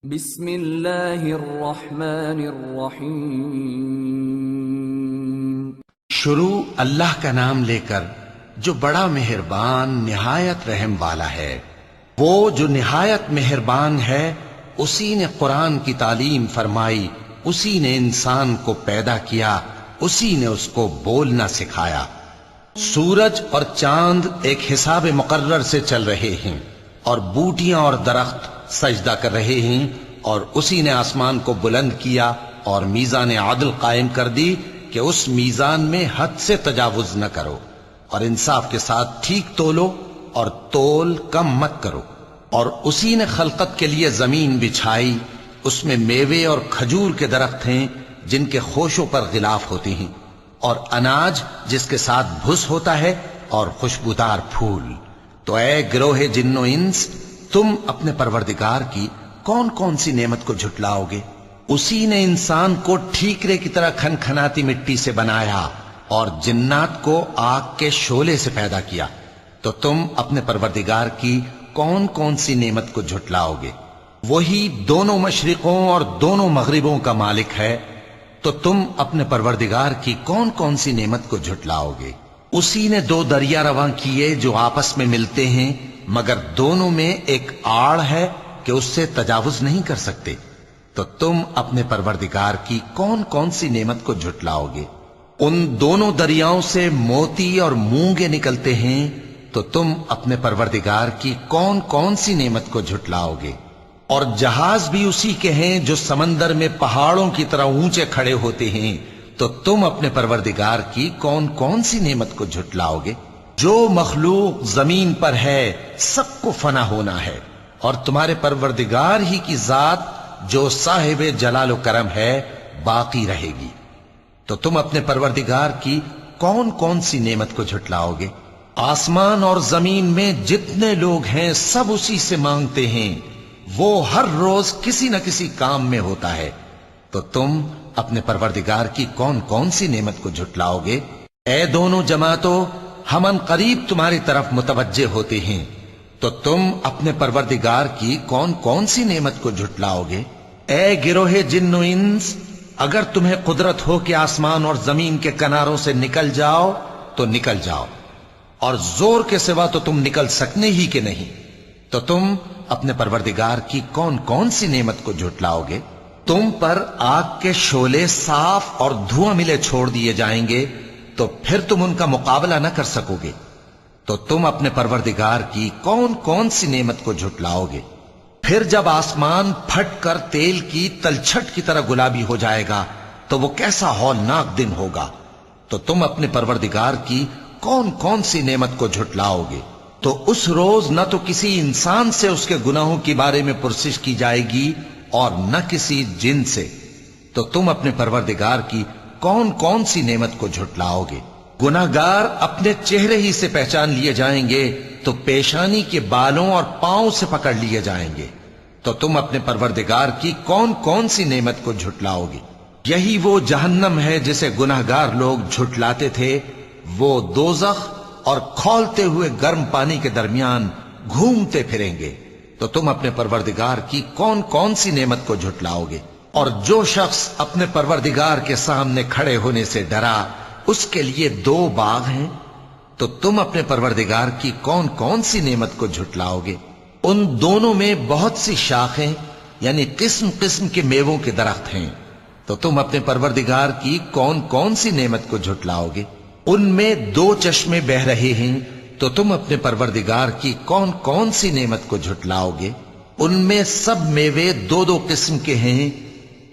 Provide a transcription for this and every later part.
بسم اللہ الرحمن الرحیم۔ شروع اللہ کا نام لے کر جو بڑا مہربان نہایت رحم والا ہے۔ وہ جو نہایت مہربان ہے اسی نے قرآن کی تعلیم فرمائی، اسی نے انسان کو پیدا کیا، اسی نے اس کو بولنا سکھایا۔ سورج اور چاند ایک حساب مقرر سے چل رہے ہیں اور بوٹیاں اور درخت سجدہ کر رہے ہیں، اور اسی نے آسمان کو بلند کیا اور میزان عدل قائم کر دی کہ اس میزان میں حد سے تجاوز نہ کرو، اور انصاف کے ساتھ ٹھیک تولو اور تول کم مت کرو۔ اور اسی نے خلقت کے لیے زمین بچھائی، اس میں میوے اور کھجور کے درخت ہیں جن کے خوشوں پر غلاف ہوتے ہیں، اور اناج جس کے ساتھ بھس ہوتا ہے، اور خوشبودار پھول۔ تو اے گروہ جن و انس، تم اپنے پروردگار کی کون کون سی نعمت کو جھٹلاؤ گے؟ اسی نے انسان کو ٹھیکرے کی طرح کھنکھناتی مٹی سے بنایا اور جنات کو آگ کے شعلے سے پیدا کیا۔ تو تم اپنے پروردگار کی کون کون سی نعمت کو جھٹلاؤ گے؟ وہی دونوں مشرقوں اور دونوں مغربوں کا مالک ہے، تو تم اپنے پروردگار کی کون کون سی نعمت کو جھٹلاؤ گے؟ اسی نے دو دریا رواں کیے جو آپس میں ملتے ہیں، مگر دونوں میں ایک آڑ ہے کہ اس سے تجاوز نہیں کر سکتے۔ تو تم اپنے پروردگار کی کون کون سی نعمت کو جھٹلاؤ گے؟ ان دونوں دریاؤں سے موتی اور مونگے نکلتے ہیں، تو تم اپنے پروردگار کی کون کون سی نعمت کو جھٹلاؤ گے؟ اور جہاز بھی اسی کے ہیں جو سمندر میں پہاڑوں کی طرح اونچے کھڑے ہوتے ہیں، تو تم اپنے پروردگار کی کون کون سی نعمت کو جھٹلاؤ گے؟ جو مخلوق زمین پر ہے سب کو فنا ہونا ہے، اور تمہارے پروردگار ہی کی ذات جو صاحب جلال و کرم ہے باقی رہے گی۔ تو تم اپنے پروردگار کی کون کون سی نعمت کو جھٹلاؤ گے؟ آسمان اور زمین میں جتنے لوگ ہیں سب اسی سے مانگتے ہیں، وہ ہر روز کسی نہ کسی کام میں ہوتا ہے۔ تو تم اپنے پروردگار کی کون کون سی نعمت کو جھٹلاؤ گے؟ اے دونوں جماعتوں، ہم ان قریب تمہاری طرف متوجہ ہوتے ہیں، تو تم اپنے پروردگار کی کون کون سی نعمت کو جھٹلاؤ گے؟ اے گروہ جن و انس، اگر تمہیں قدرت ہو کہ آسمان اور زمین کے کناروں سے نکل جاؤ تو نکل جاؤ، اور زور کے سوا تو تم نکل سکنے ہی کہ نہیں، تو تم اپنے پروردگار کی کون کون سی نعمت کو جھٹلاؤ گے؟ تم پر آگ کے شعلے صاف اور دھواں ملے چھوڑ دیے جائیں گے، تو پھر تم ان کا مقابلہ نہ کر سکو گے۔ تو تم اپنے پروردگار کی کون کون سی نعمت کو جھٹلاؤ گے؟ پھر جب آسمان پھٹ کر تیل کی تلچھٹ کی طرح گلابی ہو جائے گا تو وہ کیسا ہولناک دن ہوگا۔ تو تم اپنے پروردگار کی کون کون سی نعمت کو جھٹلاؤ گے؟ تو اس روز نہ تو کسی انسان سے اس کے گناہوں کے بارے میں پرسش کی جائے گی اور نہ کسی جن سے۔ تو تم اپنے پروردگار کی کون کون سی نعمت کو جھٹلاؤ گے؟ گناہگار اپنے چہرے ہی سے پہچان لیے جائیں گے، تو پیشانی کے بالوں اور پاؤں سے پکڑ لیے جائیں گے۔ تو تم اپنے پروردگار کی کون کون سی نعمت کو جھٹلاؤ گے؟ یہی وہ جہنم ہے جسے گناہگار لوگ جھٹلاتے تھے، وہ دوزخ اور کھولتے ہوئے گرم پانی کے درمیان گھومتے پھریں گے۔ تو تم اپنے پروردگار کی کون کون سی نعمت کو جھٹلاؤ گے؟ اور جو شخص اپنے پروردگار کے سامنے کھڑے ہونے سے ڈرا، اس کے لیے دو باغ ہیں۔ تو تم اپنے پروردگار کی کون کون سی نعمت کو جھٹلاؤ گے؟ ان دونوں میں بہت سی شاخیں یعنی قسم قسم کے میووں کے درخت ہیں۔ تو تم اپنے پروردگار کی کون کون سی نعمت کو جھٹلاؤ گے؟ ان میں دو چشمے بہ رہے ہیں، تو تم اپنے پروردگار کی کون کون سی نعمت کو جھٹلاؤ گے؟ ان میں سب میوے دو دو قسم کے ہیں،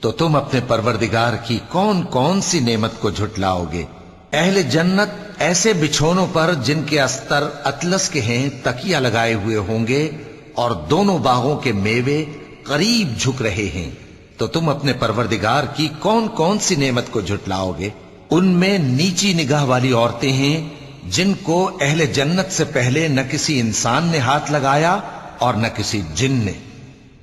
تو تم اپنے پروردگار کی کون کون سی نعمت کو جھٹلاؤ گے؟ اہل جنت ایسے بچھونوں پر جن کے استر اطلس کے ہیں تکیہ لگائے ہوئے ہوں گے، اور دونوں باغوں کے میوے قریب جھک رہے ہیں۔ تو تم اپنے پروردگار کی کون کون سی نعمت کو جھٹلاؤ گے؟ ان میں نیچی نگاہ والی عورتیں ہیں جن کو اہل جنت سے پہلے نہ کسی انسان نے ہاتھ لگایا اور نہ کسی جن نے۔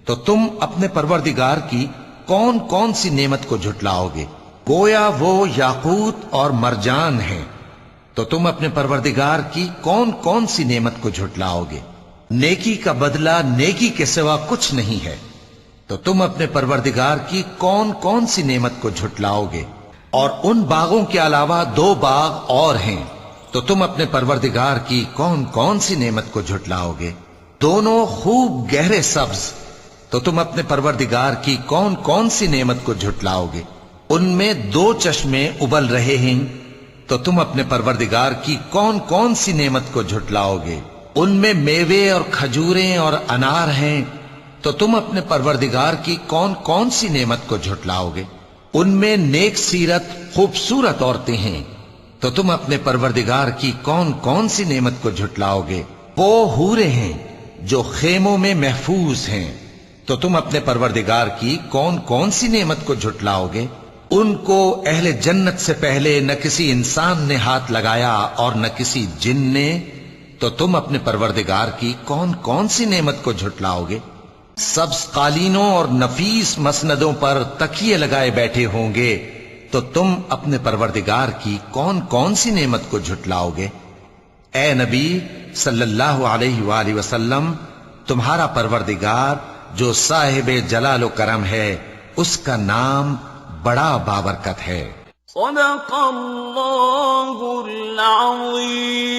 تو تم اپنے پروردگار کی کون کون سی نعمت کو جھٹلاؤ گے؟ گویا وہ یاقوت اور مرجان ہیں۔ تو تم اپنے پروردگار کی کون کون سی نعمت کو جھٹلاؤ گے؟ نیکی کا بدلہ نیکی کے سوا کچھ نہیں ہے، تو تم اپنے پروردگار کی کون کون سی نعمت کو جھٹلاؤ گے؟ اور ان باغوں کے علاوہ 2 باغ اور ہیں، تو تم اپنے پروردگار کی کون کون سی نعمت کو جھٹلاؤ گے؟ دونوں خوب گہرے سبز، تو تم اپنے پروردگار کی کون کون سی نعمت کو جھٹلاؤ گے؟ ان میں 2 چشمے ابل رہے ہیں، تو تم اپنے پروردگار کی کون کون سی نعمت کو جھٹلاؤ گے؟ ان میں میوے اور کھجوریں اور انار ہیں، تو تم اپنے پروردگار کی کون کون سی نعمت کو جھٹلاؤ گے؟ ان میں نیک سیرت خوبصورت عورتیں ہیں، تو تم اپنے پروردگار کی کون کون سی نعمت کو جھٹلاؤ گے؟ وہ حوریں ہیں جو خیموں میں محفوظ ہیں، تو تم اپنے پروردگار کی کون کون سی نعمت کو جھٹلاؤ گے؟ ان کو اہل جنت سے پہلے نہ کسی انسان نے ہاتھ لگایا اور نہ کسی جن نے، تو تم اپنے پروردگار کی کون کون سی نعمت کو جھٹلاؤ گے؟ سبز قالینوں اور نفیس مسندوں پر تکیے لگائے بیٹھے ہوں گے، تو تم اپنے پروردگار کی کون کون سی نعمت کو جھٹلاؤ گے؟ اے نبی صلی اللہ علیہ وآلہ وسلم، تمہارا پروردگار جو صاحب جلال و کرم ہے، اس کا نام بڑا بابرکت ہے۔ صدق اللہ العظیم۔